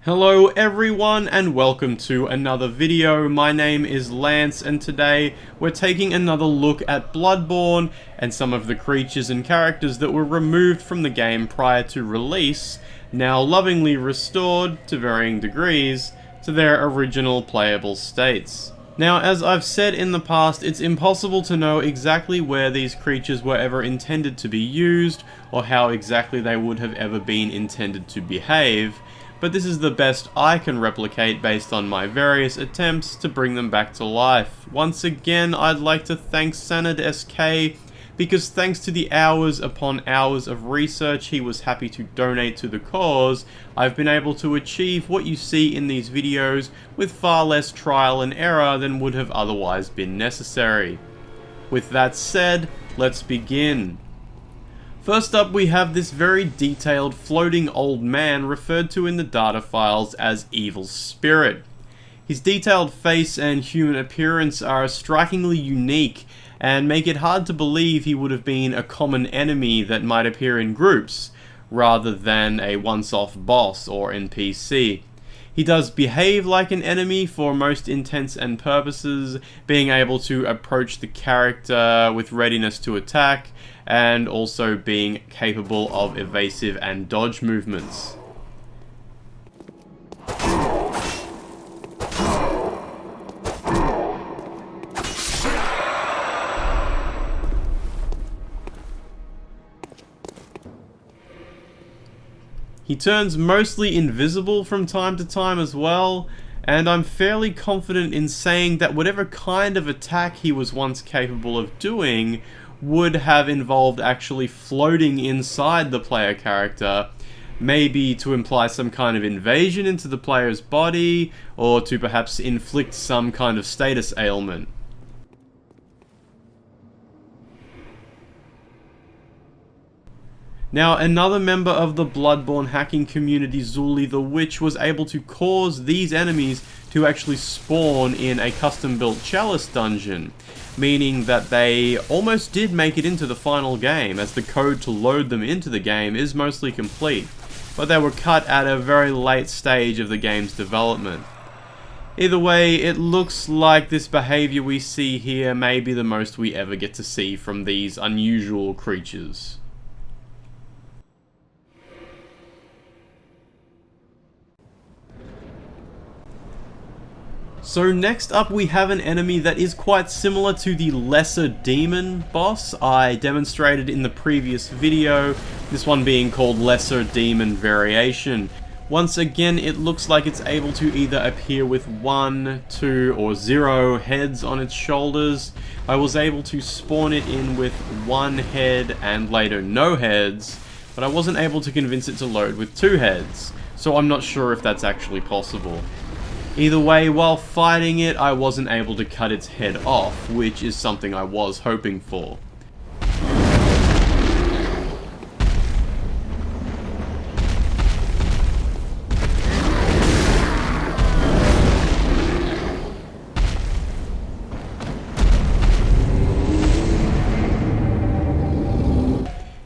Hello everyone and welcome to another video. My name is Lance and today we're taking another look at Bloodborne and some of the creatures and characters that were removed from the game prior to release, now lovingly restored to varying degrees to their original playable states. Now, as I've said in the past, it's impossible to know exactly where these creatures were ever intended to be used or how exactly they would have ever been intended to behave, but this is the best I can replicate based on my various attempts to bring them back to life. Once again, I'd like to thank Sanad SK, because thanks to the hours upon hours of research he was happy to donate to the cause, I've been able to achieve what you see in these videos with far less trial and error than would have otherwise been necessary. With that said, let's begin. First up, we have this very detailed floating old man referred to in the data files as Evil Spirit. His detailed face and human appearance are strikingly unique and make it hard to believe he would have been a common enemy that might appear in groups, rather than a once-off boss or NPC. He does behave like an enemy for most intents and purposes, being able to approach the character with readiness to attack, and also being capable of evasive and dodge movements. He turns mostly invisible from time to time as well, and I'm fairly confident in saying that whatever kind of attack he was once capable of doing would have involved actually floating inside the player character, maybe to imply some kind of invasion into the player's body, or to perhaps inflict some kind of status ailment. Now, another member of the Bloodborne hacking community, Zuli the Witch, was able to cause these enemies to actually spawn in a custom-built chalice dungeon, meaning that they almost did make it into the final game, as the code to load them into the game is mostly complete, but they were cut at a very late stage of the game's development. Either way, it looks like this behavior we see here may be the most we ever get to see from these unusual creatures. So next up we have an enemy that is quite similar to the lesser demon boss I demonstrated in the previous video, this one being called Lesser Demon Variation. Once again, it looks like it's able to either appear with 1, 2, or 0 heads on its shoulders. I was able to spawn it in with 1 head and later no heads, but I wasn't able to convince it to load with 2 heads, so I'm not sure if that's actually possible. Either way, while fighting it, I wasn't able to cut its head off, which is something I was hoping for.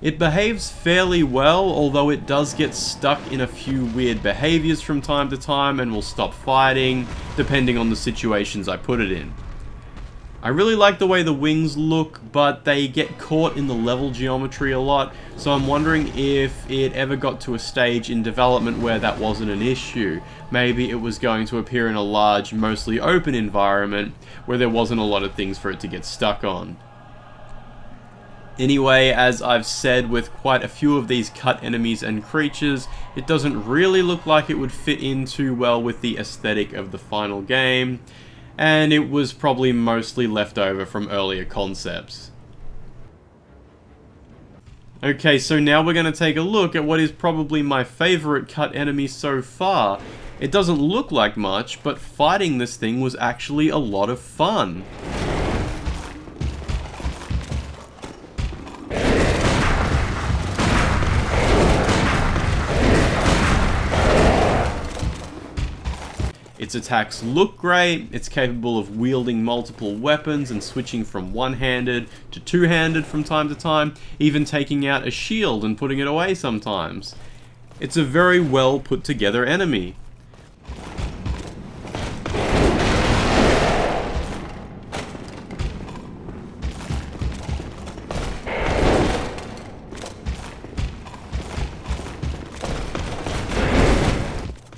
It behaves fairly well, although it does get stuck in a few weird behaviors from time to time and will stop fighting, depending on the situations I put it in. I really like the way the wings look, but they get caught in the level geometry a lot, so I'm wondering if it ever got to a stage in development where that wasn't an issue. Maybe it was going to appear in a large, mostly open environment where there wasn't a lot of things for it to get stuck on. Anyway, as I've said with quite a few of these cut enemies and creatures, it doesn't really look like it would fit in too well with the aesthetic of the final game, and it was probably mostly left over from earlier concepts. Okay, so now we're going to take a look at what is probably my favorite cut enemy so far. It doesn't look like much, but fighting this thing was actually a lot of fun. Its attacks look great, it's capable of wielding multiple weapons and switching from one-handed to two-handed from time to time, even taking out a shield and putting it away sometimes. It's a very well put together enemy.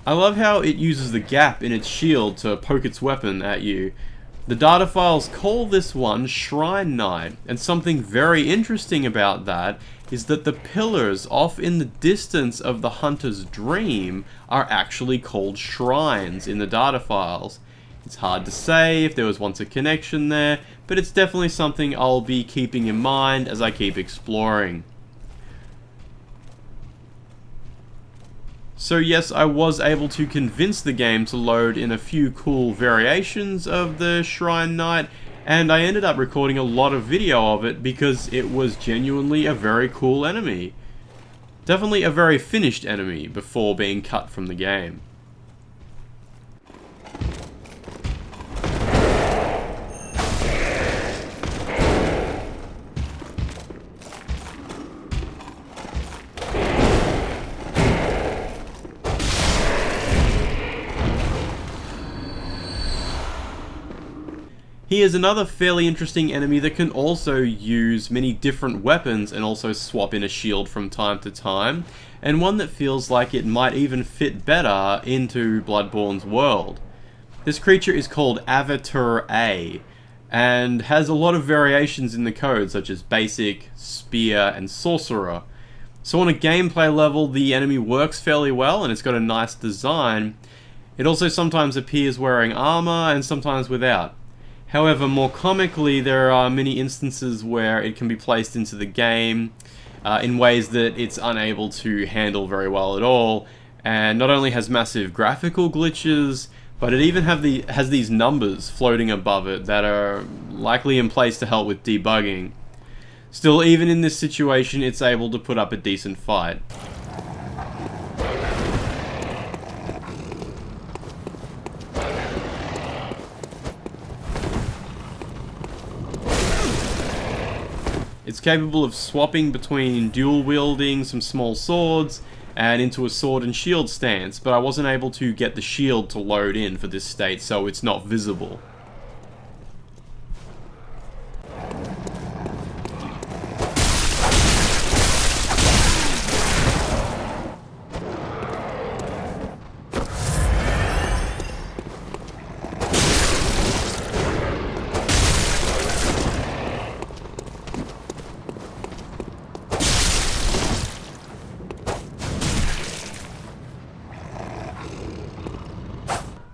I love how it uses the gap in its shield to poke its weapon at you. The data files call this one Shrine Knight, and something very interesting about that is that the pillars off in the distance of the hunter's dream are actually called shrines in the data files. It's hard to say if there was once a connection there, but it's definitely something I'll be keeping in mind as I keep exploring. So yes, I was able to convince the game to load in a few cool variations of the Shrine Knight, and I ended up recording a lot of video of it because it was genuinely a very cool enemy. Definitely a very finished enemy before being cut from the game. He is another fairly interesting enemy that can also use many different weapons and also swap in a shield from time to time, and one that feels like it might even fit better into Bloodborne's world. This creature is called Avatar A, and has a lot of variations in the code such as Basic, Spear, and Sorcerer. So on a gameplay level, the enemy works fairly well and it's got a nice design. It also sometimes appears wearing armor and sometimes without. However, more comically, there are many instances where it can be placed into the game in ways that it's unable to handle very well at all, and not only has massive graphical glitches, but it even has these numbers floating above it that are likely in place to help with debugging. Still, even in this situation, it's able to put up a decent fight. It's capable of swapping between dual wielding some small swords and into a sword and shield stance, but I wasn't able to get the shield to load in for this state, so it's not visible.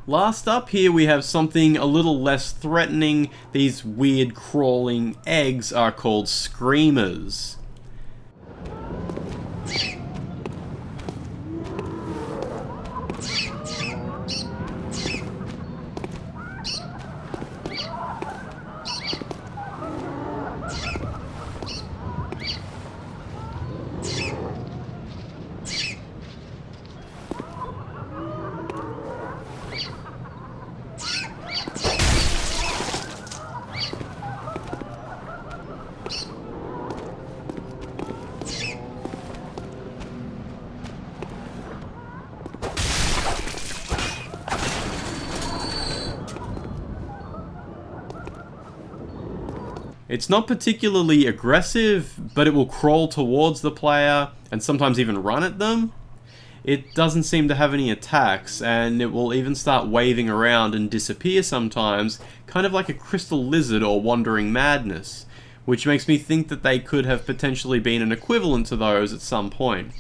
Last up here we have something a little less threatening. These weird crawling eggs are called screamers. It's not particularly aggressive, but it will crawl towards the player and sometimes even run at them. It doesn't seem to have any attacks, and it will even start waving around and disappear sometimes, kind of like a crystal lizard or wandering madness, which makes me think that they could have potentially been an equivalent to those at some point.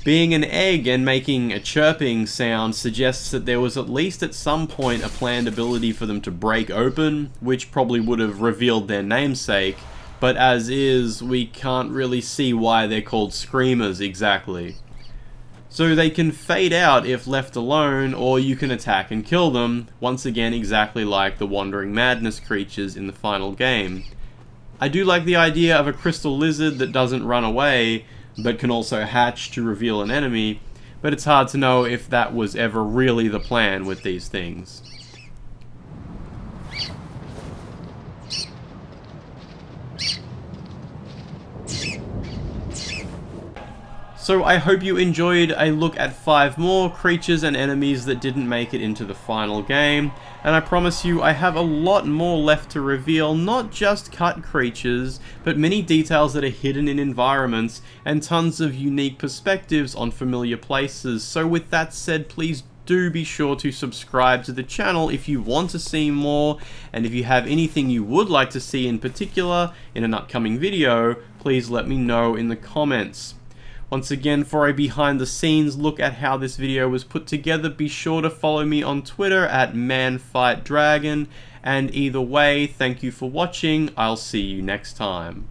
Being an egg and making a chirping sound suggests that there was at least at some point a planned ability for them to break open, which probably would have revealed their namesake, but as is, we can't really see why they're called screamers exactly. So they can fade out if left alone, or you can attack and kill them, once again exactly like the Wandering Madness creatures in the final game. I do like the idea of a crystal lizard that doesn't run away, but can also hatch to reveal an enemy, but it's hard to know if that was ever really the plan with these things. So I hope you enjoyed a look at 5 more creatures and enemies that didn't make it into the final game, and I promise you I have a lot more left to reveal, not just cut creatures, but many details that are hidden in environments, and tons of unique perspectives on familiar places. So with that said, please do be sure to subscribe to the channel if you want to see more, and if you have anything you would like to see in particular in an upcoming video, please let me know in the comments. Once again, for a behind the scenes look at how this video was put together, be sure to follow me on Twitter at manfightdragon, and either way, thank you for watching. I'll see you next time.